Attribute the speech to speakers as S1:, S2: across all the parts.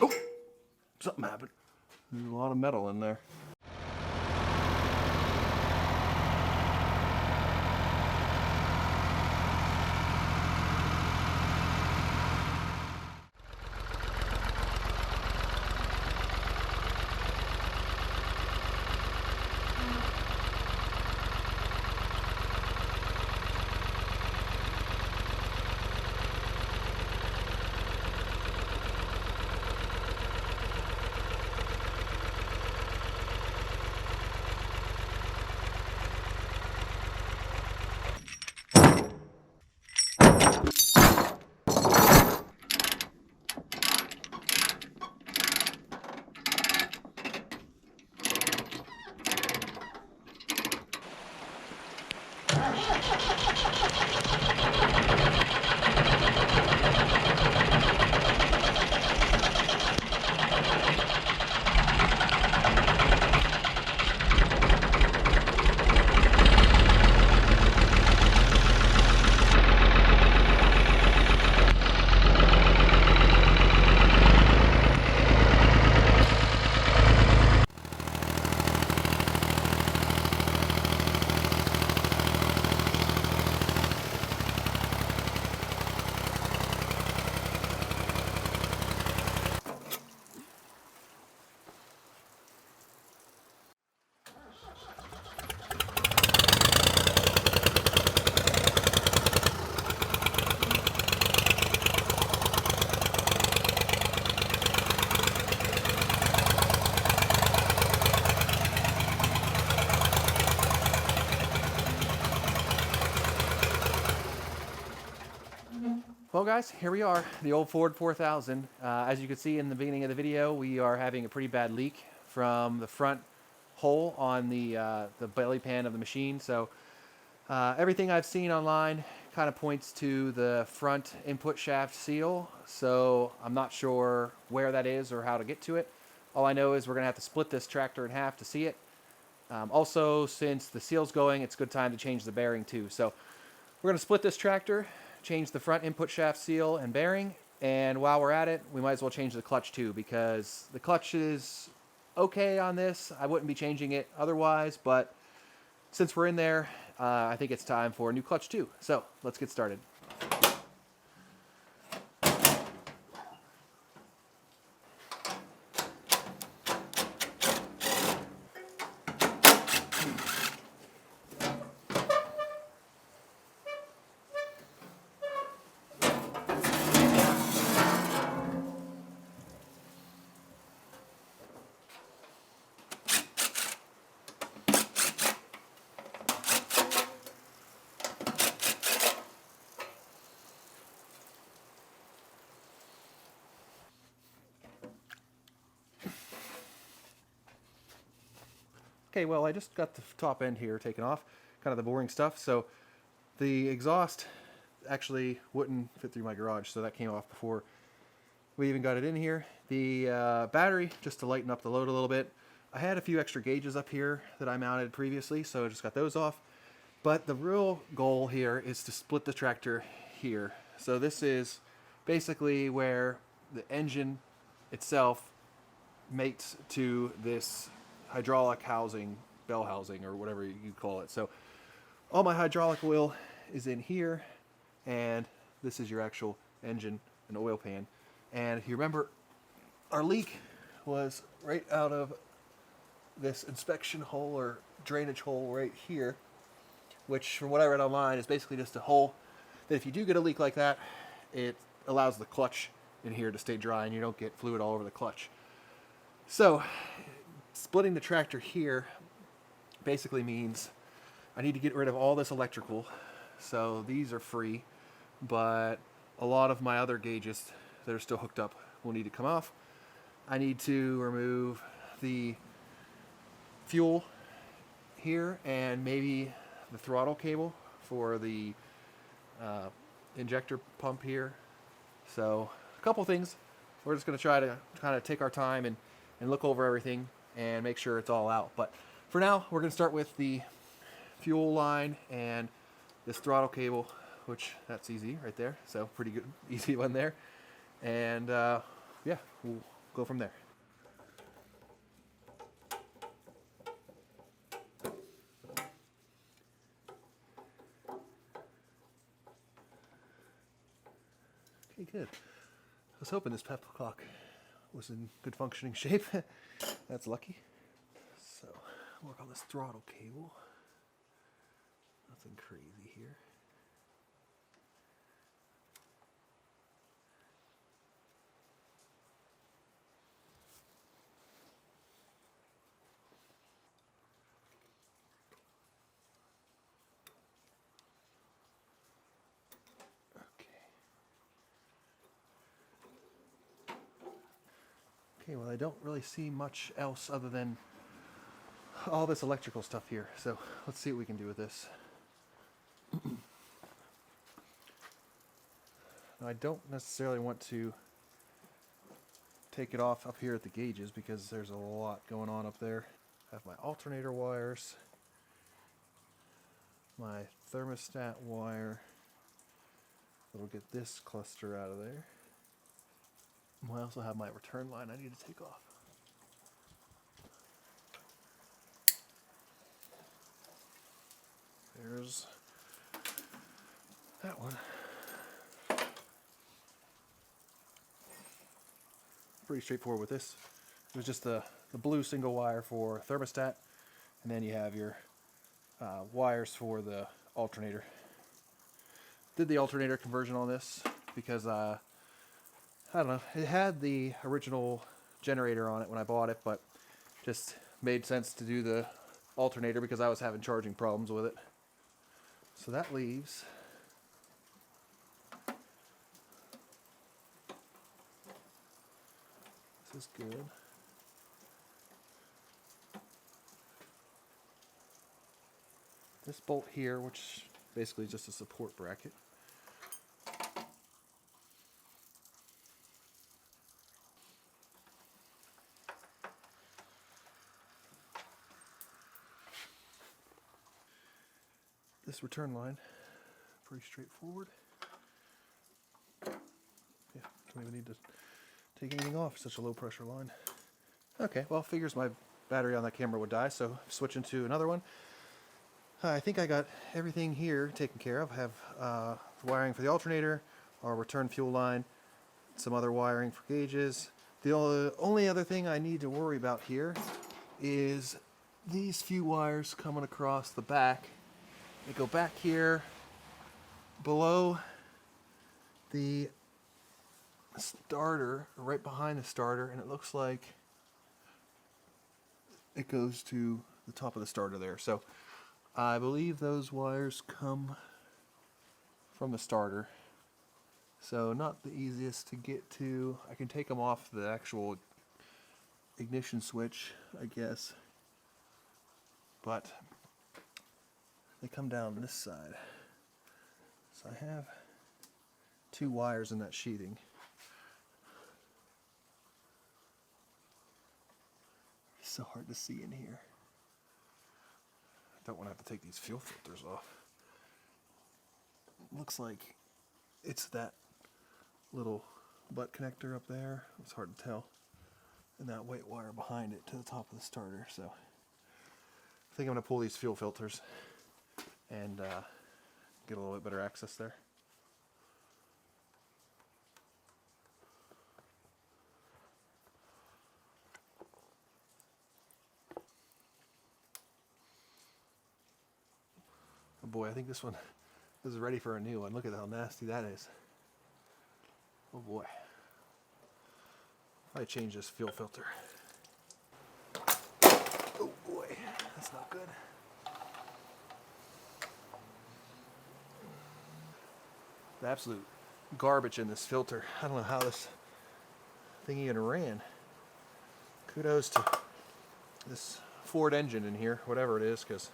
S1: Oh, something happened. There's a lot of metal in there. Well guys, here we are, the old Ford 4000. As you can see in the beginning of the video, we are having a pretty bad leak from the front hole on the belly pan of the machine. So everything I've seen online kind of points to the front input shaft seal. So I'm not sure where that is or how to get to it. All I know is we're going to have to split this tractor in half to see it. Also, since the seal's going, it's a good time to change the bearing too. So we're going to split this tractor, change the front input shaft seal and bearing, and while we're at it, we might as well change the clutch too, because the clutch is okay on this. I wouldn't be changing it otherwise, but since we're in there, I think it's time for a new clutch too. So let's get started. Okay, well, I just got the top end here taken off, kind of the boring stuff. So the exhaust actually wouldn't fit through my garage, so that came off before we even got it in here. The battery, just to lighten up the load a little bit. I had a few extra gauges up here that I mounted previously, so I just got those off. But the real goal here is to split the tractor here. So this is basically where the engine itself mates to this hydraulic housing, bell housing, or whatever you call it. So all my hydraulic oil is in here, and this is your actual engine and oil pan. And if you remember, our leak was right out of this inspection hole or drainage hole right here, which from what I read online is basically just a hole that if you do get a leak like that, it allows the clutch in here to stay dry and you don't get fluid all over the clutch. So splitting the tractor here basically means I need to get rid of all this electrical. So these are free, but a lot of my other gauges that are still hooked up will need to come off. I need to remove the fuel here and maybe the throttle cable for the injector pump here. So a couple things. We're just going to try to kind of take our time and look over everything and make sure it's all out. But for now, we're going to start with the fuel line and this throttle cable, which that's easy right there. So pretty good, easy one there. And yeah, we'll go from there. Okay, good. I was hoping this pep clock was in good functioning shape. That's lucky. So, work on this throttle cable. Nothing crazy here. Okay, well, I don't really see much else other than all this electrical stuff here. So let's see what we can do with this. Now, I don't necessarily want to take it off up here at the gauges because there's a lot going on up there. I have my alternator wires, my thermostat wire that'll get this cluster out of there. I also have my return line I need to take off. There's that one. Pretty straightforward with this. It was just the blue single wire for thermostat, and then you have your wires for the alternator. Did the alternator conversion on this because I don't know, it had the original generator on it when I bought it, but just made sense to do the alternator because I was having charging problems with it. So that leaves this is good. This bolt here, which basically is just a support bracket. This return line, pretty straightforward. Yeah, don't even need to take anything off, such a low pressure line. Okay, well, figures my battery on that camera would die, so switching to another one. I think I got everything here taken care of. I have the wiring for the alternator, our return fuel line, some other wiring for gauges. The only other thing I need to worry about here is these few wires coming across the back. They go back here below the starter, right behind the starter, and it looks like it goes to the top of the starter there. So I believe those wires come from the starter. So not the easiest to get to. I can take them off the actual ignition switch, I guess. But they come down this side. So I have two wires in that sheathing. It's so hard to see in here. I don't want to have to take these fuel filters off. Looks like it's that little butt connector up there. It's hard to tell. And that white wire behind it to the top of the starter. So I think I'm going to pull these fuel filters and get a little bit better access there. Oh boy, I think this one is ready for a new one. Look at how nasty that is. Oh boy. I change this fuel filter. Oh boy, that's not good. The absolute garbage in this filter. I don't know how this thing even ran. Kudos to this Ford engine in here, whatever it is, because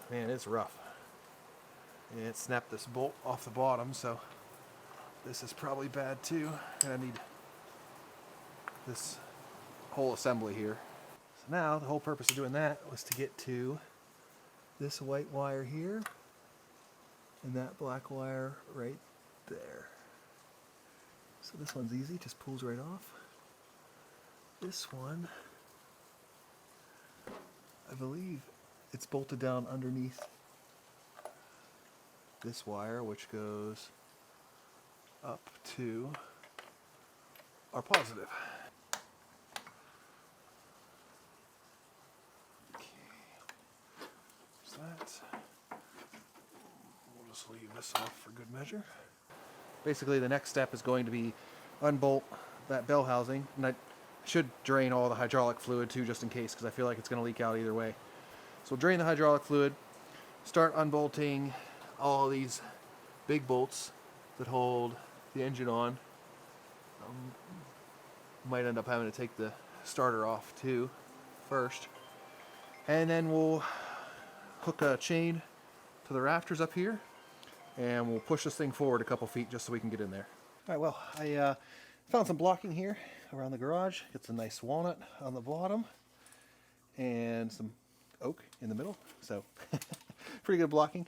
S1: man, it's rough. And it snapped this bolt off the bottom, so this is probably bad too. And I need this whole assembly here. So now the whole purpose of doing that was to get to this white wire here and that black wire right there. So this one's easy, just pulls right off. This one, I believe it's bolted down underneath this wire, which goes up to our positive. Okay, so that. We'll just leave this off for good measure. Basically, the next step is going to be unbolt that bell housing, and I should drain all the hydraulic fluid too, just in case, because I feel like it's going to leak out either way. So we'll drain the hydraulic fluid, start unbolting all these big bolts that hold the engine on. Might end up having to take the starter off too first, and then we'll hook a chain to the rafters up here, and we'll push this thing forward a couple feet just so we can get in there. All right, well, I found some blocking here around the garage. It's a nice walnut on the bottom and some oak in the middle, so pretty good blocking.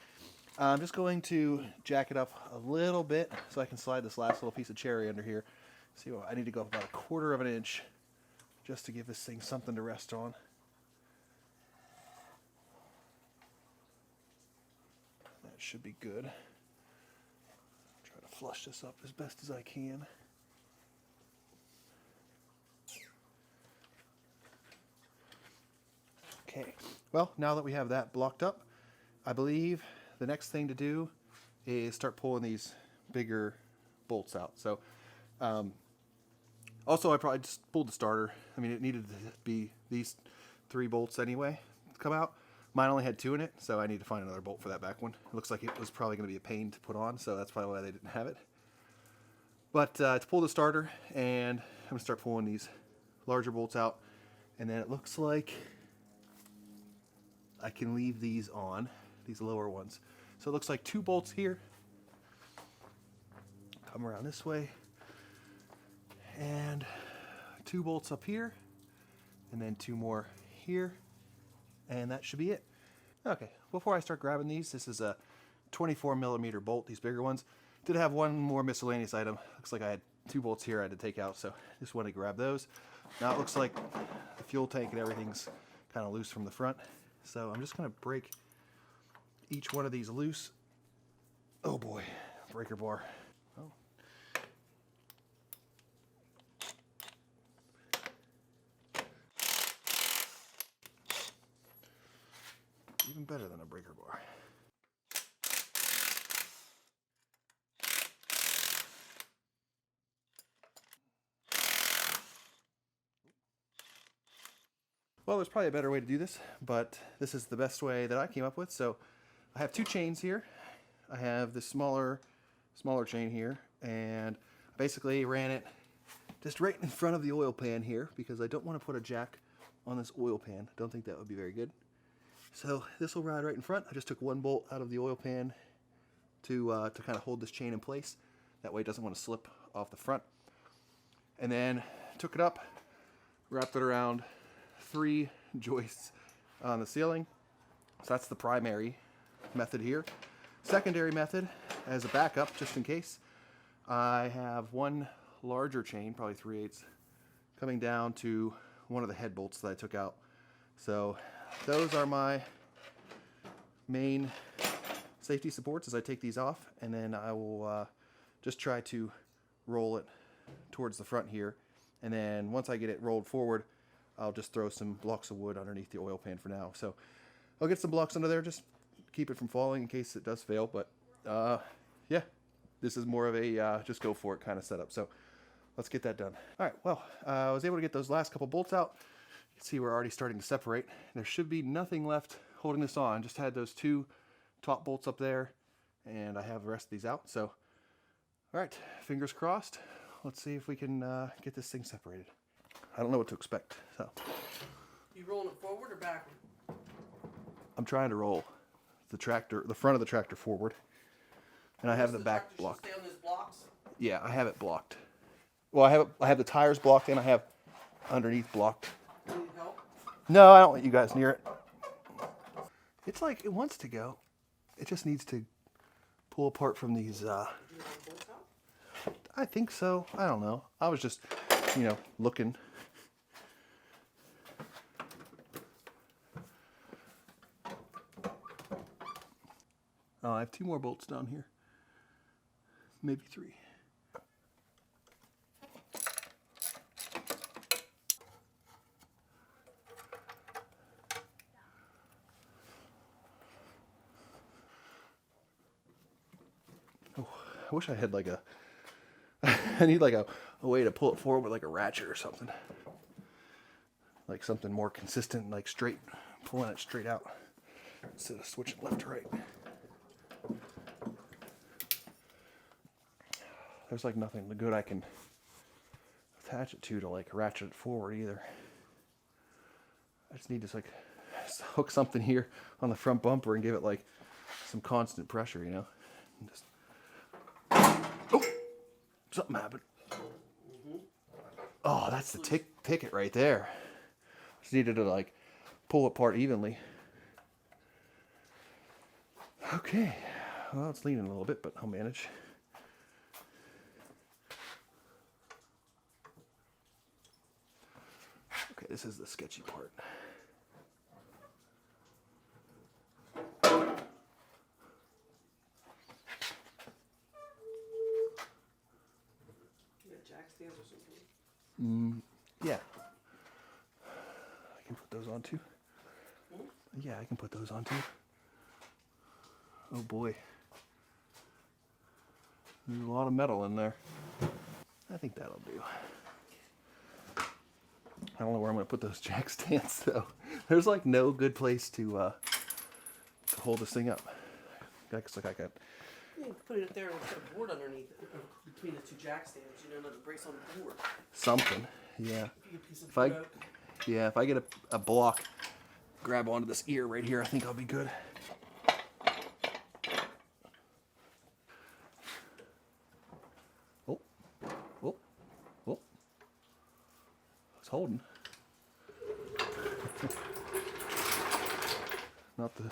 S1: I'm just going to jack it up a little bit so I can slide this last little piece of cherry under here. See, well, I need to go up about 1/4 of an inch just to give this thing something to rest on. That should be good. Try to flush this up as best as I can. Okay, well, now that we have that blocked up, I believe the next thing to do is start pulling these bigger bolts out. So, also I probably just pulled the starter. I mean, it needed to be these 3 bolts anyway to come out. Mine only had 2 in it, so I need to find another bolt for that back one. It looks like it was probably going to be a pain to put on, so that's probably why they didn't have it. But to pull the starter, and I'm going to start pulling these larger bolts out, and then it looks like I can leave these on, these lower ones. So it looks like 2 bolts here. Come around this way, and 2 bolts up here, and then 2 more here, and that should be it. Okay, before I start grabbing these, this is a 24mm bolt, these bigger ones. Did have one more miscellaneous item. Looks like I had 2 bolts here I had to take out, so just wanted to grab those. Now it looks like the fuel tank and everything's kind of loose from the front, so I'm just going to break each one of these loose. Oh boy, breaker bar. Oh. Even better than a breaker bar. Well, there's probably a better way to do this, but this is the best way that I came up with. So I have 2 chains here. I have this smaller chain here, and I basically ran it just right in front of the oil pan here because I don't want to put a jack on this oil pan. I don't think that would be very good. So this will ride right in front. I just took 1 bolt out of the oil pan to kind of hold this chain in place. That way it doesn't want to slip off the front. And then took it up, wrapped it around 3 joists on the ceiling. So that's the primary method here. Secondary method, as a backup, just in case, I have 1 larger chain, probably 3/8, coming down to one of the head bolts that I took out. So those are my main safety supports as I take these off, and then I will just try to roll it towards the front here, and then once I get it rolled forward, I'll just throw some blocks of wood underneath the oil pan for now. So I'll get some blocks under there, just keep it from falling in case it does fail. But yeah, this is more of a just go for it kind of setup. So let's get that done. All right, well, I was able to get those last couple bolts out. You can see we're already starting to separate. There should be nothing left holding this on. Just had those 2 top bolts up there, and I have the rest of these out. So, all right, fingers crossed. Let's see if we can get this thing separated. I don't know what to expect. So,
S2: you rolling it forward or backward?
S1: I'm trying to roll the front of the tractor forward, and I have the back blocked.
S2: Stay on those blocks?
S1: Yeah, I have it blocked. Well, I have the tires blocked, and I have underneath blocked.
S2: You need help?
S1: No, I don't want you guys near it. It's like it wants to go. It just needs to pull apart from these. I think so. I don't know. I was just, looking. Oh, I have 2 more bolts down here. Maybe 3. Oh, I wish I had like a... I need like a way to pull it forward with like a ratchet or something. Like something more consistent, like straight, pulling it straight out instead of switching left to right. There's like nothing good I can attach it to like ratchet it forward either. I just need to like hook something here on the front bumper and give it like some constant pressure, you know. And just... Oh, something happened. Oh, that's the ticket right there. Just needed to like pull it apart evenly. Okay, well, it's leaning a little bit, but I'll manage. Okay, this is the sketchy part.
S2: You got jack stands or something?
S1: Yeah. I can put those on too. Yeah, I can put those on too. Oh boy. There's a lot of metal in there. I think that'll do. I don't know where I'm going to put those jack stands though. There's like no good place to hold this thing up. Looks like I got...
S2: You can put it there and put a board underneath it, between the 2 jack stands, you know, let it brace on the board.
S1: something. Yeah.
S2: If you get a piece of
S1: If I,
S2: oak.
S1: yeah, if I get a block, grab onto this ear right here, I think I'll be good. Oh, oh, oh. It's holding. Not the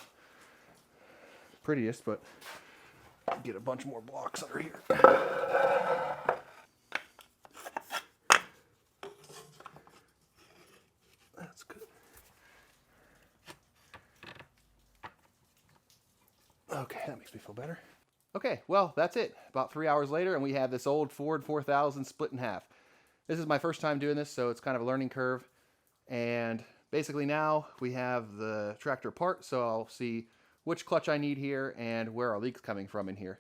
S1: prettiest, but get a bunch more blocks under here. That's good. Okay, that makes me feel better. Okay, well, that's it. About 3 hours later, and we have this old Ford 4000 split in half. This is my first time doing this, so it's kind of a learning curve. And basically now we have the tractor apart, so I'll see which clutch I need here and where our leak's coming from in here.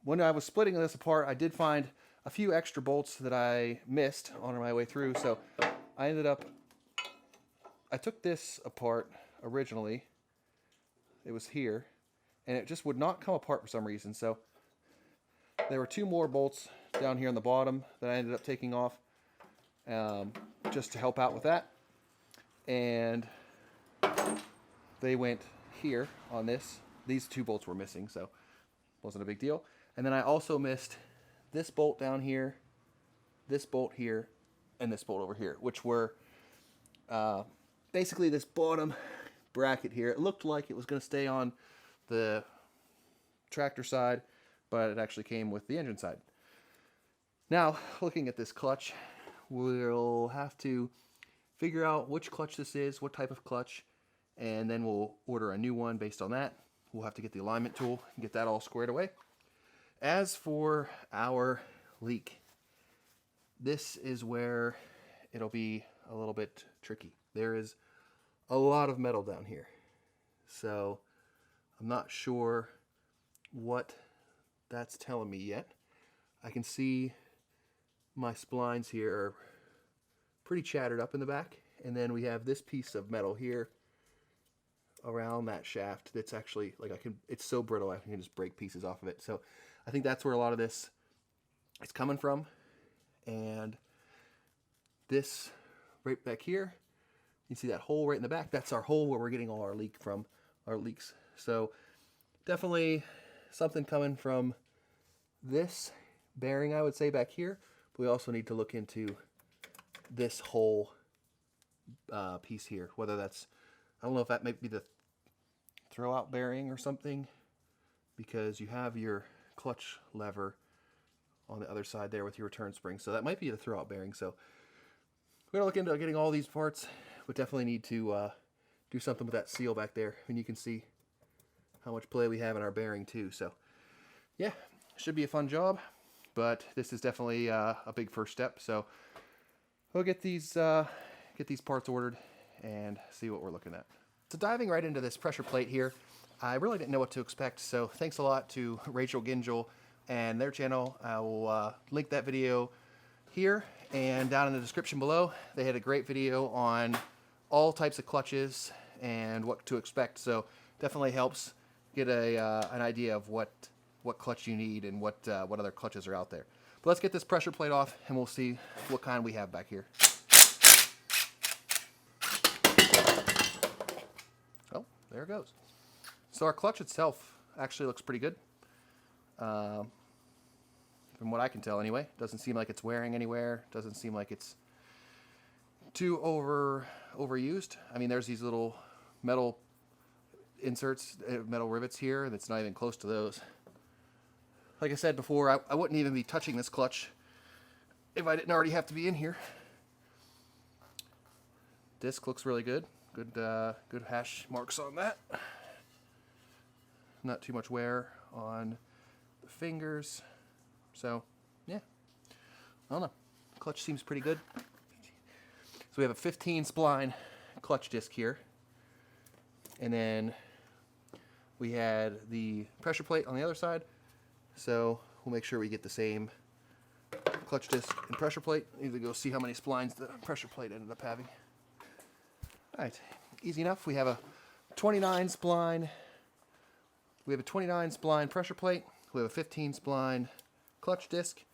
S1: When I was splitting this apart, I did find a few extra bolts that I missed on my way through, so I took this apart originally. It was here, and it just would not come apart for some reason, so there were 2 more bolts down here on the bottom that I ended up taking off just to help out with that. And they went here on this. These 2 bolts were missing, so wasn't a big deal. And then I also missed this bolt down here, this bolt here, and this bolt over here, which were basically this bottom bracket here. It looked like it was going to stay on the tractor side, but it actually came with the engine side. Now, looking at this clutch, we'll have to figure out which clutch this is, what type of clutch, and then we'll order a new one based on that. We'll have to get the alignment tool and get that all squared away. As for our leak, this is where it'll be a little bit tricky. There is a lot of metal down here, so I'm not sure what that's telling me yet. I can see my splines here are pretty chattered up in the back, and then we have this piece of metal here around that shaft that's actually like it's so brittle I can just break pieces off of it. So I think that's where a lot of this is coming from. And this right back here, you see that hole right in the back, that's our hole where we're getting all our leaks. So definitely something coming from this bearing, I would say, back here. But we also need to look into this whole piece here, whether that's, I don't know if that might be the throw out bearing or something, because you have your clutch lever on the other side there with your return spring, so that might be the throw out bearing. So we're gonna look into getting all these parts, but definitely need to do something with that seal back there. And you can see how much play we have in our bearing too. So yeah, should be a fun job, but this is definitely a big first step. So we'll get these parts ordered and see what we're looking at. So diving right into this pressure plate here, I really didn't know what to expect. So thanks a lot to Rachel Gingell and their channel. I will link that video here and down in the description below. They had a great video on all types of clutches and what to expect. So definitely helps get an idea of what clutch you need and what other clutches are out there. But let's get this pressure plate off and we'll see what kind we have back here. Oh, there it goes. So our clutch itself actually looks pretty good. From what I can tell anyway. Doesn't seem like it's wearing anywhere. Doesn't seem like it's too overused. I mean, there's these little metal inserts, metal rivets here, and it's not even close to those. Like I said before, I wouldn't even be touching this clutch if I didn't already have to be in here. Disc looks really good. Good hash marks on that. Not too much wear on the fingers. So, yeah. I don't know. Clutch seems pretty good. So we have a 15 spline clutch disc here. And then we had the pressure plate on the other side. So we'll make sure we get the same clutch disc and pressure plate. Need to go see how many splines the pressure plate ended up having. Alright, easy enough. We have a 29 spline. We have a 29 spline pressure plate. We have a 15 spline clutch disc.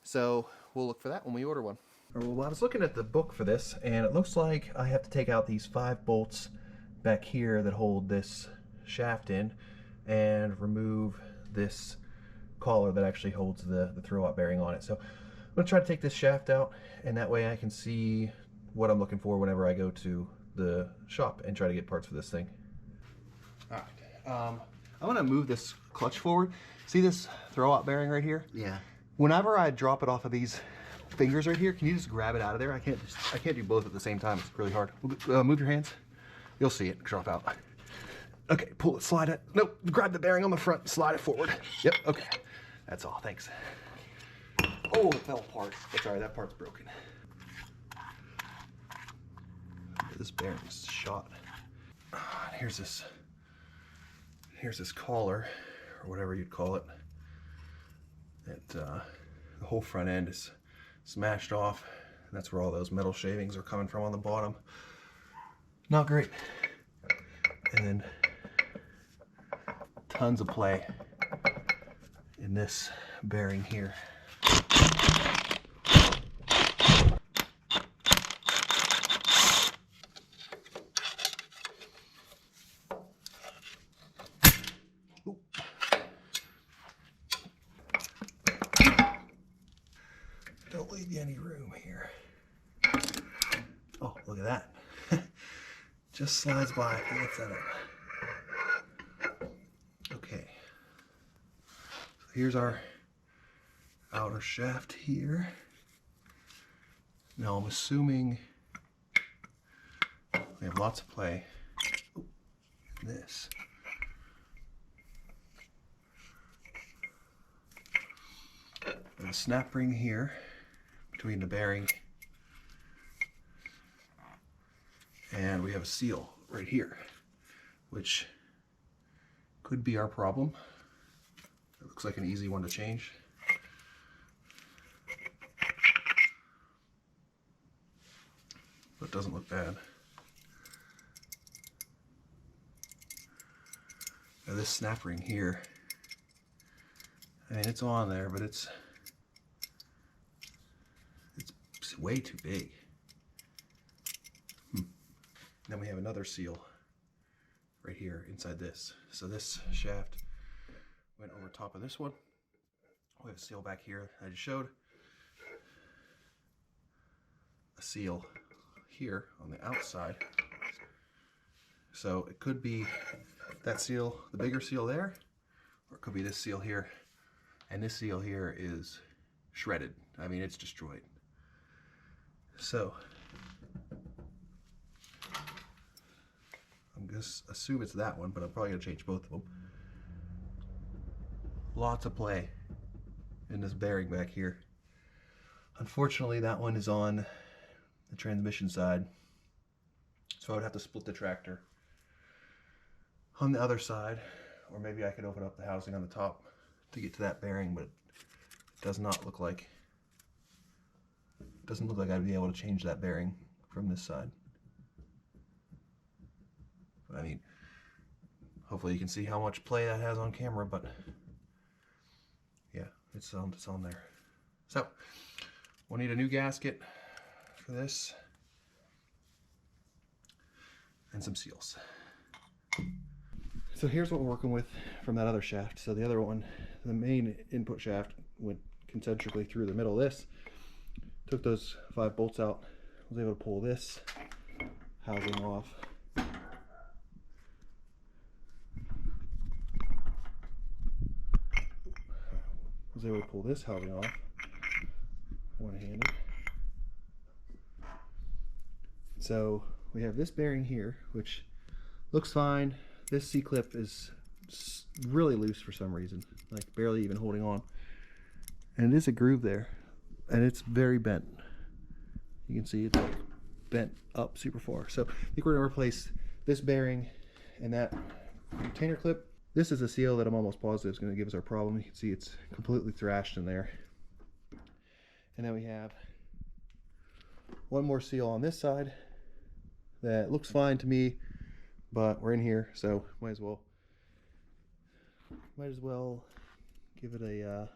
S1: So we'll look for that when we order one. Well, I was looking at the book for this, and it looks like I have to take out these 5 bolts back here that hold this shaft in and remove this collar that actually holds the throw-out bearing on it. So I'm going to try to take this shaft out, and that way I can see what I'm looking for whenever I go to the shop and try to get parts for this thing. All right. I want to move this clutch forward. See this throw-out bearing right here?
S3: Yeah.
S1: Whenever I drop it off of these fingers right here, can you just grab it out of there? I can't do both at the same time. It's really hard. Move your hands. You'll see it drop out. Okay, pull it, slide it. Nope, grab the bearing on the front, slide it forward. Yep, okay. That's all, thanks. Oh, it fell apart. That's all right, that part's broken. This bearing's shot. Here's this collar, or whatever you'd call it. The whole front end is smashed off. And that's where all those metal shavings are coming from on the bottom. Not great. And then tons of play in this bearing here. Ooh. Don't leave you any room here. Oh, look at that. Just slides by. That's it. Okay. So here's our outer shaft here. Now I'm assuming we have lots of play in this. There's a snap ring here between the bearing, and we have a seal right here, which could be our problem. It looks like an easy one to change. But it doesn't look bad. Now this snap ring here, I mean, it's on there, but it's way too big. Then we have another seal right here inside this. So this shaft went over top of this one. We have a seal back here I just showed. A seal here on the outside. So it could be that seal, the bigger seal there, or it could be this seal here. And this seal here is shredded. I mean, it's destroyed. So I'm gonna assume it's that one, but I'm probably gonna change both of them. lots of play in this bearing back here. Unfortunately, that one is on the transmission side, so I would have to split the tractor on the other side, or maybe I could open up the housing on the top to get to that bearing, but it does not look like, doesn't look like I'd be able to change that bearing from this side. But I mean, hopefully you can see how much play that has on camera, but yeah, it's on there. So we'll need a new gasket for this and some seals. So here's what we're working with from that other shaft. So the other one, the main input shaft, went concentrically through the middle of this. Took those 5 bolts out, was able to pull this housing off. Was able to pull this housing off one-handed. So we have this bearing here, which looks fine. This C-clip is really loose for some reason, like barely even holding on. And it is a groove there, and it's very bent. You can see it's like bent up super far. So I think we're gonna replace this bearing and that retainer clip. This is a seal that I'm almost positive is gonna give us our problem. You can see it's completely thrashed in there. And then we have one more seal on this side that looks fine to me, but we're in here, so might as well give it a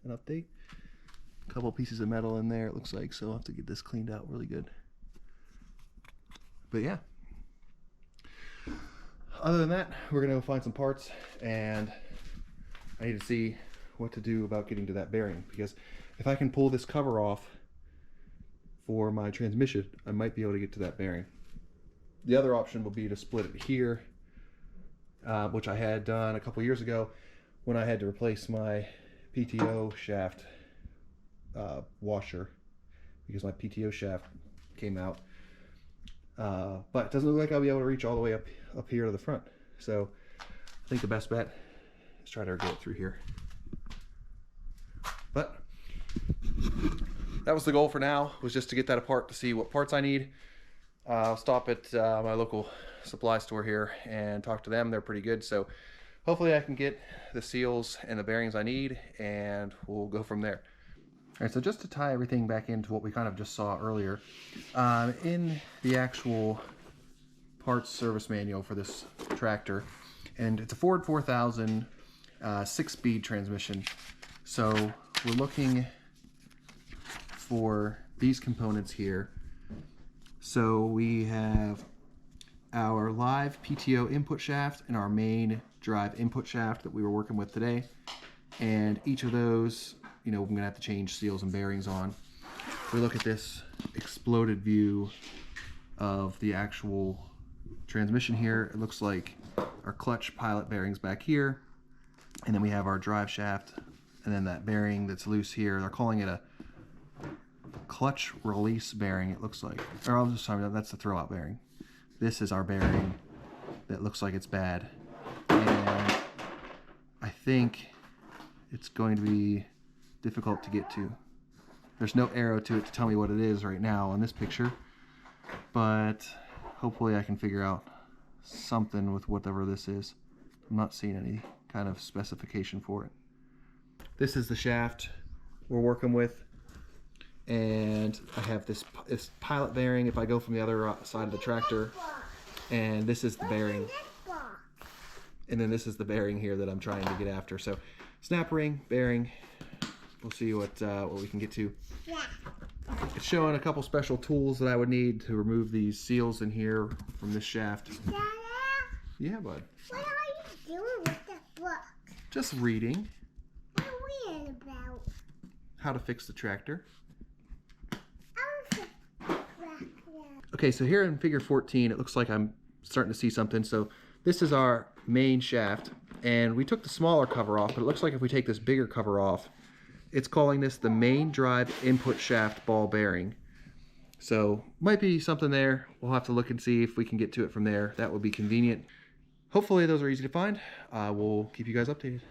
S1: an update. A couple pieces of metal in there, it looks like, so I'll have to get this cleaned out really good. But yeah, other than that, we're gonna go find some parts, and I need to see what to do about getting to that bearing, because if I can pull this cover off for my transmission, I might be able to get to that bearing. The other option would be to split it here, which I had done a couple years ago when I had to replace my PTO shaft washer, because my PTO shaft came out. But it doesn't look like I'll be able to reach all the way up here to the front. So I think the best bet is try to get it through here. But that was the goal for now, was just to get that apart to see what parts I need. I'll stop at my local supply store here and talk to them. They're pretty good, so hopefully I can get the seals and the bearings I need, and we'll go from there. All right, so just to tie everything back into what we kind of just saw earlier, in the actual parts service manual for this tractor, and it's a Ford 4000 6-speed transmission, so we're looking for these components here. So we have our live PTO input shaft and our main drive input shaft that we were working with today. And each of those, you know, I'm gonna have to change seals and bearings on. If we look at this exploded view of the actual transmission here, it looks like our clutch pilot bearings back here. And then we have our drive shaft, and then that bearing that's loose here. They're calling it a clutch release bearing, it looks like. Or I'm just sorry, that's the throwout bearing. This is our bearing that looks like it's bad. And I think it's going to be difficult to get to. There's no arrow to it to tell me what it is right now on this picture, but hopefully I can figure out something with whatever this is. I'm not seeing any kind of specification for it. This is the shaft we're working with, and I have this pilot bearing if I go from the other side of the tractor, and this is the bearing, and then this is the bearing here that I'm trying to get after. So snap ring, bearing, we'll see what we can get to. It's showing a couple special tools that I would need to remove these seals in here from this shaft.
S3: Dada,
S1: Yeah, bud.
S3: what are you doing with the book?
S1: Just reading
S3: What are we about?
S1: how to fix the tractor.
S3: I'm
S1: Okay, so here in figure 14, it looks like I'm starting to see something. So this is our main shaft, and we took the smaller cover off, but it looks like if we take this bigger cover off, it's calling this the main drive input shaft ball bearing. So might be something there. We'll have to look and see if we can get to it from there. That would be convenient. Hopefully those are easy to find. We'll keep you guys updated.